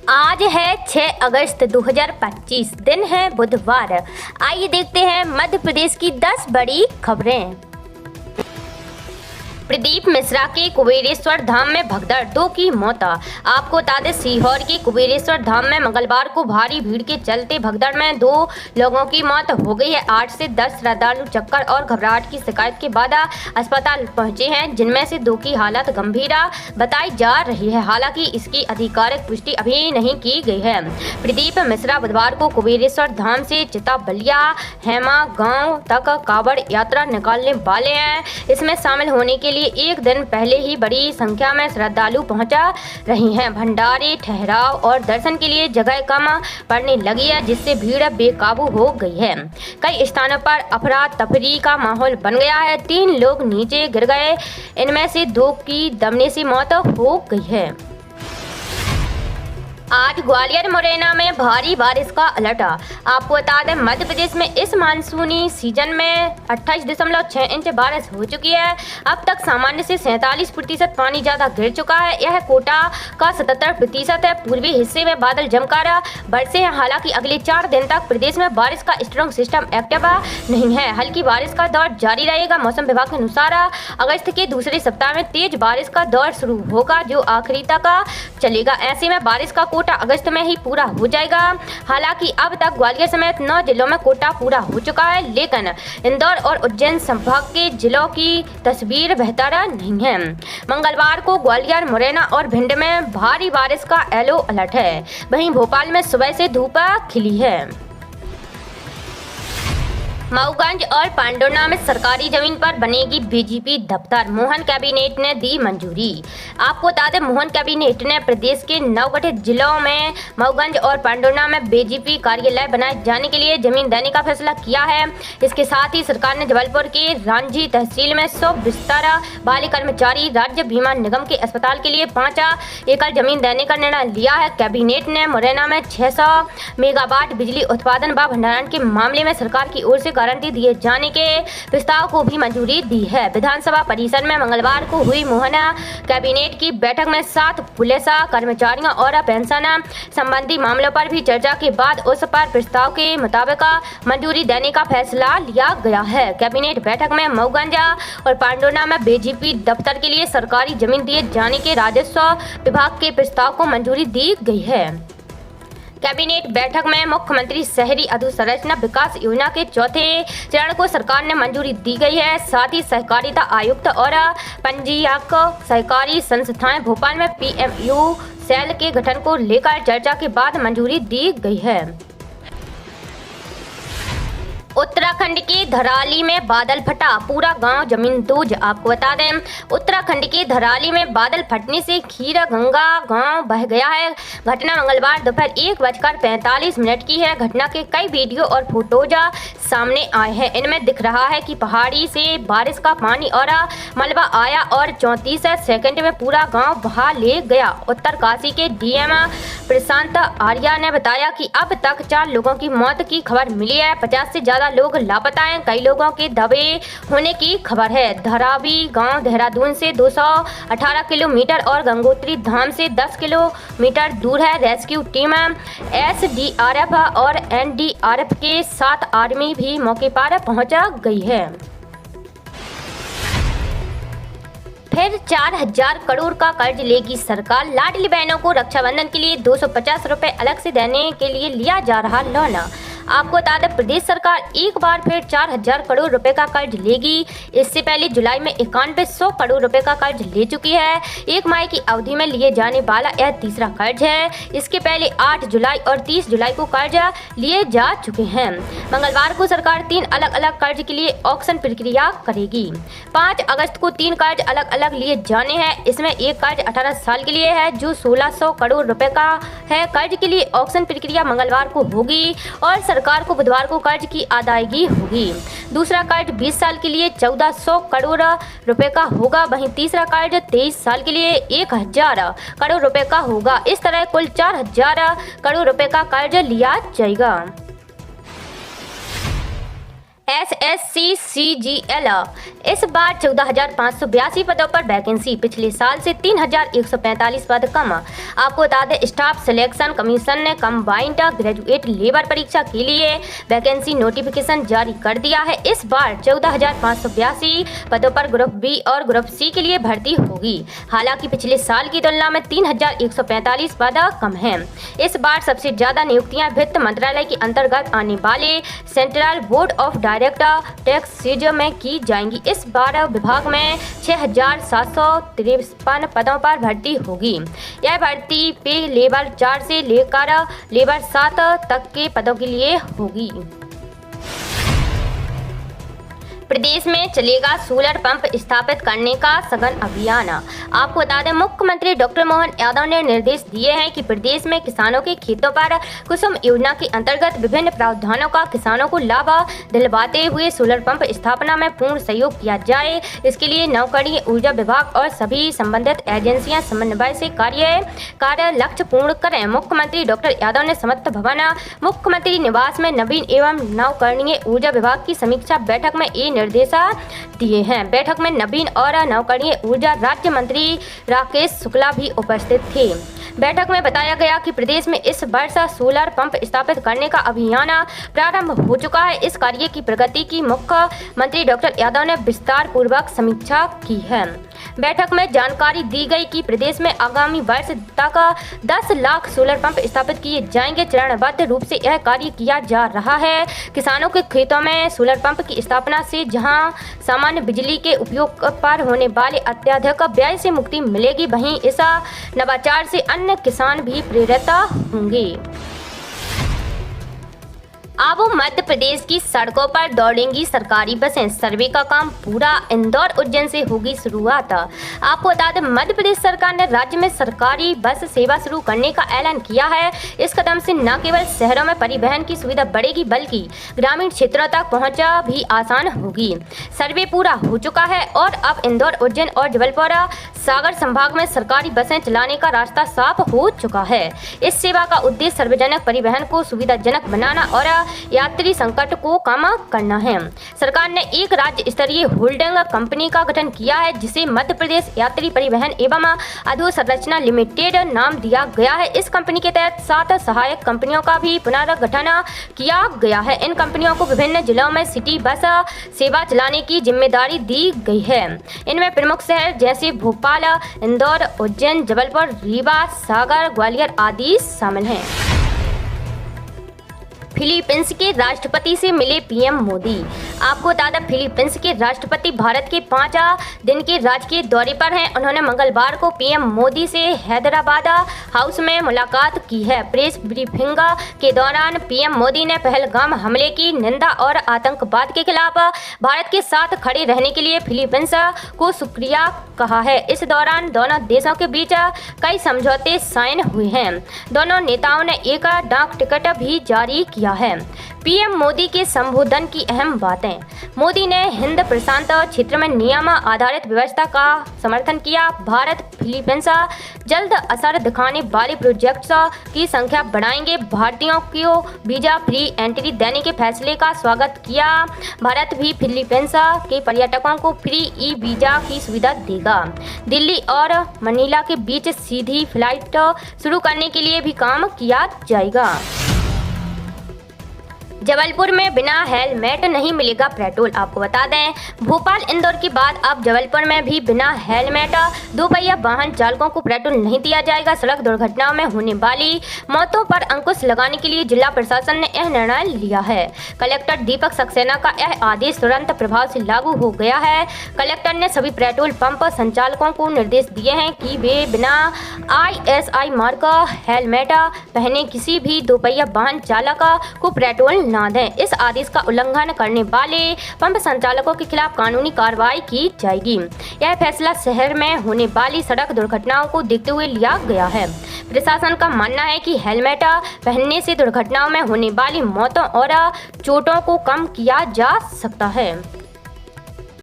आज है 6 अगस्त 2025, दिन है बुधवार। आइए देखते हैं मध्य प्रदेश की 10 बड़ी खबरें। प्रदीप मिश्रा के कुबेरेश्वर धाम में भगदड़, 2 की मौत। आपको बता दें, सीहोर के कुबेरेश्वर धाम में मंगलवार को भारी भीड़ के चलते भगदड़ में 2 लोगों की मौत हो गई है। 8 से 10 श्रद्धालु चक्कर और घबराहट की शिकायत के बाद अस्पताल पहुंचे हैं, जिनमें से 2 की हालत गंभीर बताई जा रही है। हालांकि इसकी आधिकारिक पुष्टि अभी नहीं की गई है। प्रदीप मिश्रा बुधवार को कुबेरेश्वर धाम से चिता बलिया हेमा गांव तक कावड़ यात्रा निकालने वाले हैं। इसमें शामिल होने के लिए एक दिन पहले ही बड़ी संख्या में श्रद्धालु पहुंचा रही हैं। भंडारे, ठहराव और दर्शन के लिए जगह कम पड़ने लगी है, जिससे भीड़ बेकाबू हो गई है। कई स्थानों पर अफरा तफरी का माहौल बन गया है। 3 लोग नीचे गिर गए, इनमें से 2 की दबने से मौत हो गई है। आज ग्वालियर मुरैना में भारी बारिश का अलर्ट। आपको बता दें, मध्य प्रदेश में इस मानसूनी सीजन में 28.6 इंच बारिश हो चुकी है। अब तक सामान्य से 47% पानी ज्यादा गिर चुका है। यह कोटा का 77% है। पूर्वी हिस्से में बादल जमकर बरसे हैं। हालांकि अगले 4 दिन तक प्रदेश में बारिश का स्ट्रॉन्ग सिस्टम एक्टिव नहीं है। हल्की बारिश का दौर जारी रहेगा। मौसम विभाग के अनुसार अगस्त के दूसरे सप्ताह में तेज बारिश का दौर शुरू होगा, जो आखिरी तक चलेगा। ऐसे में बारिश का कोटा अगस्त में ही पूरा हो जाएगा। हालांकि अब तक ग्वालियर समेत 9 जिलों में कोटा पूरा हो चुका है, लेकिन इंदौर और उज्जैन संभाग के जिलों की तस्वीर बेहतर नहीं है। मंगलवार को ग्वालियर, मुरैना और भिंड में भारी बारिश का येलो अलर्ट है। वहीं भोपाल में सुबह से धूप खिली है। मऊगंज और पांडुर्ना में सरकारी जमीन पर बनेगी बीजेपी दफ्तर, मोहन कैबिनेट ने दी मंजूरी। आपको बता दें, मोहन कैबिनेट ने प्रदेश के नवगठित जिलों में मऊगंज और पांडुर्ना में बीजेपी कार्यालय बनाए जाने के लिए जमीन देने का फैसला किया है। इसके साथ ही सरकार ने जबलपुर के रांझी तहसील में 100 बिस्तर वाले कर्मचारी राज्य बीमा निगम के अस्पताल के लिए 5 एकड़ जमीन देने का निर्णय लिया है। कैबिनेट ने मुरैना में 600 मेगावाट बिजली उत्पादन व भंडारण के मामले में सरकार की ओर से गारंटी दिए जाने के प्रस्ताव को भी मंजूरी दी है। विधानसभा परिसर में मंगलवार को हुई मोहन कैबिनेट की बैठक में 7 पुलिस कर्मचारियों और पेंशन संबंधी मामलों पर भी चर्चा के बाद उस पर प्रस्ताव के मुताबिक मंजूरी देने का फैसला लिया गया है। कैबिनेट बैठक में मऊगंज और पांडुर्ना में बीजेपी दफ्तर के लिए सरकारी जमीन दिए जाने के राजस्व विभाग के प्रस्ताव को मंजूरी दी गई है। कैबिनेट बैठक में मुख्यमंत्री शहरी अधोसंरचना विकास योजना के 4थे चरण को सरकार ने मंजूरी दी गई है। साथ ही सहकारिता आयुक्त और पंजीयक सहकारी संस्थाएं भोपाल में PMU सेल के गठन को लेकर चर्चा के बाद मंजूरी दी गई है। उत्तराखंड के धराली में बादल फटा, पूरा गांव जमींदोज। आपको बता दें, उत्तराखंड के धराली में बादल फटने से खीरा गंगा गांव बह गया है। घटना मंगलवार दोपहर 1:45 की है। घटना के कई वीडियो और फोटोज सामने आए हैं। इनमें दिख रहा है कि पहाड़ी से बारिश का पानी और मलबा आया और 34 सेकंड में पूरा गाँव बहा ले गया। उत्तरकाशी के DM प्रशांत आर्या ने बताया कि अब तक 4 लोगों की मौत की खबर मिली है। 50 से ज्यादा लोग लापता हैं। कई लोगों के दबे होने की खबर है। धरावी गांव देहरादून से 218 किलोमीटर और गंगोत्री धाम से 10 किलोमीटर दूर है। रेस्क्यू टीम SDRF और NDRF के साथ आर्मी भी मौके पर पहुंच गई है। फिर 4000 करोड़ का कर्ज लेगी सरकार। लाडली बहनों को रक्षाबंधन के लिए 250 रुपए अलग से देने के लिए लिया जा रहा लोन। आपको बता दें, प्रदेश सरकार एक बार फिर 4000 करोड़ रुपए का कर्ज लेगी। इससे पहले जुलाई में 9100 करोड़ रुपए का कर्ज ले चुकी है। 1 माह की अवधि में लिए जाने वाला यह तीसरा कर्ज है। इसके पहले 8 जुलाई और 30 जुलाई को कर्ज लिए जा चुके हैं। मंगलवार को सरकार 3 अलग अलग कर्ज के लिए ऑक्शन प्रक्रिया करेगी। 5 अगस्त को 3 कर्ज अलग अलग लिए जाने हैं। इसमें एक कर्ज 18 साल के लिए है, जो 1600 करोड़ रुपए का है। कर्ज के लिए ऑक्शन प्रक्रिया मंगलवार को होगी और सरकार को बुधवार को कर्ज की अदायगी होगी। दूसरा कर्ज 20 साल के लिए 1400 करोड़ रुपए का होगा। वहीं तीसरा कर्ज 23 साल के लिए 1000 करोड़ रुपए का होगा। इस तरह कुल 4000 करोड़ रुपए का कर्ज लिया जाएगा। SSC CGL इस बार 14,582 पदों पर वैकेंसी, पिछले साल से 3,145 पद कम। आपको बता दें, स्टाफ सिलेक्शन कमीशन ने कंबाइंड ग्रेजुएट लेबर परीक्षा के लिए वैकेंसी नोटिफिकेशन जारी कर दिया है। इस बार 14,582 पदों पर ग्रुप बी और ग्रुप सी के लिए भर्ती होगी। हालांकि पिछले साल की तुलना में 3,145 पद कम हैं। इस बार सबसे ज्यादा नियुक्तियां वित्त मंत्रालय के अंतर्गत आने वाले central board of director taxes में की जाएंगी। इस बार विभाग में 6,753 पदों पर भर्ती होगी। यह भर्ती पे लेवल 4 से लेकर लेवल 7 तक के पदों के लिए होगी। प्रदेश में चलेगा सोलर पंप स्थापित करने का सघन अभियान। आपको बता दें, मुख्यमंत्री डॉक्टर मोहन यादव ने निर्देश दिए हैं कि प्रदेश में किसानों के खेतों पर कुसुम योजना के अंतर्गत विभिन्न प्रावधानों का किसानों को लाभ दिलवाते हुए सोलर पंप स्थापना में पूर्ण सहयोग किया जाए। इसके लिए नवकरणीय ऊर्जा विभाग और सभी संबंधित एजेंसियां समन्वय से कार्य लक्ष्य पूर्ण करें। मुख्यमंत्री डॉक्टर यादव ने समस्त भवन मुख्यमंत्री निवास में नवीन एवं नवकरणीय ऊर्जा विभाग की समीक्षा बैठक में निर्देश दिए हैं। बैठक में नवीन और नवकरणीय ऊर्जा राज्य मंत्री राकेश शुक्ला भी उपस्थित थे। बैठक में बताया गया कि प्रदेश में इस वर्ष सोलर पंप स्थापित करने का अभियान प्रारंभ हो चुका है। इस कार्य की प्रगति की मुख्यमंत्री डॉक्टर यादव ने विस्तार पूर्वक समीक्षा की है। बैठक में जानकारी दी गई कि प्रदेश में आगामी वर्ष तक 10 लाख सोलर पंप स्थापित किए जाएंगे। चरणबद्ध रूप से यह कार्य किया जा रहा है। किसानों के खेतों में सोलर पंप की स्थापना से जहां सामान्य बिजली के उपयोग पर होने वाले अत्यधिक व्यय से मुक्ति मिलेगी, वहीं इस नवाचार से अन्य किसान भी प्रेरित होंगे। अब मध्य प्रदेश की सड़कों पर दौड़ेंगी सरकारी बसें, सर्वे का काम पूरा, इंदौर उज्जैन से होगी शुरुआत। आपको बता दें, मध्य प्रदेश सरकार ने राज्य में सरकारी बस सेवा शुरू करने का ऐलान किया है। इस कदम से न केवल शहरों में परिवहन की सुविधा बढ़ेगी, बल्कि ग्रामीण क्षेत्रों तक पहुंच भी आसान होगी। सर्वे पूरा हो चुका है और अब इंदौर, उज्जैन और जबलपुर सागर संभाग में सरकारी बसें चलाने का रास्ता साफ हो चुका है। इस सेवा का उद्देश्य सार्वजनिक परिवहन को सुविधाजनक बनाना और यात्री संकट को कम करना है। सरकार ने एक राज्य स्तरीय होल्डिंग कंपनी का गठन किया है, जिसे मध्य प्रदेश यात्री परिवहन एवं अधोसंरचना लिमिटेड नाम दिया गया है। इस कंपनी के तहत 7 सहायक कंपनियों का भी पुनर्गठन किया गया है। इन कंपनियों को विभिन्न जिलों में सिटी बस सेवा चलाने की जिम्मेदारी दी गई है। इनमें प्रमुख शहर जैसे भोपाल, इंदौर, उज्जैन, जबलपुर, रीवा, सागर, ग्वालियर आदि शामिल हैं। फिलीपींस के राष्ट्रपति से मिले पीएम मोदी। आपको बता दें, फिलीपींस के राष्ट्रपति भारत के 5 दिन के राजकीय दौरे पर हैं। उन्होंने मंगलवार को पीएम मोदी से हैदराबाद हाउस में मुलाकात की है। प्रेस ब्रीफिंग के दौरान पीएम मोदी ने पहलगाम हमले की निंदा और आतंकवाद के खिलाफ भारत के साथ खड़े रहने के लिए फिलीपींस को शुक्रिया कहा है। इस दौरान दोनों देशों के बीच कई समझौते साइन हुए हैं। दोनों नेताओं ने एक डाक टिकट भी जारी किया है। पीएम मोदी के संबोधन की अहम बातें। मोदी ने हिंद प्रशांत क्षेत्र में नियम आधारित व्यवस्था का समर्थन किया। भारत फिलीपींस जल्द असर दिखाने वाले प्रोजेक्ट्स की संख्या बढ़ाएंगे। भारतीयों को वीजा फ्री एंट्री देने के फैसले का स्वागत किया। भारत भी फिलीपींस के पर्यटकों को फ्री ई वीजा की सुविधा देगा। दिल्ली और मनीला के बीच सीधी फ्लाइट शुरू करने के लिए भी काम किया जाएगा। जबलपुर में बिना हेलमेट नहीं मिलेगा पेट्रोल। आपको बता दें, भोपाल, इंदौर के बाद अब जबलपुर में भी बिना हेलमेट दोपहिया वाहन चालकों को पेट्रोल नहीं दिया जाएगा। सड़क दुर्घटनाओं में होने वाली मौतों पर अंकुश लगाने के लिए जिला प्रशासन ने यह निर्णय लिया है। कलेक्टर दीपक सक्सेना का यह आदेश तुरंत प्रभाव से लागू हो गया है। कलेक्टर ने सभी पेट्रोल पंप संचालकों को निर्देश दिए हैं कि वे बिना ISI मार्क हेलमेट पहने किसी भी दोपहिया वाहन चालक को पेट्रोल न दें। इस आदेश का उल्लंघन करने वाले पंप संचालकों के खिलाफ कानूनी कार्रवाई की जाएगी। यह फैसला शहर में होने वाली सड़क दुर्घटनाओं को देखते हुए लिया गया है। प्रशासन का मानना है कि हेलमेट पहनने से दुर्घटनाओं में होने वाली मौतों और चोटों को कम किया जा सकता है।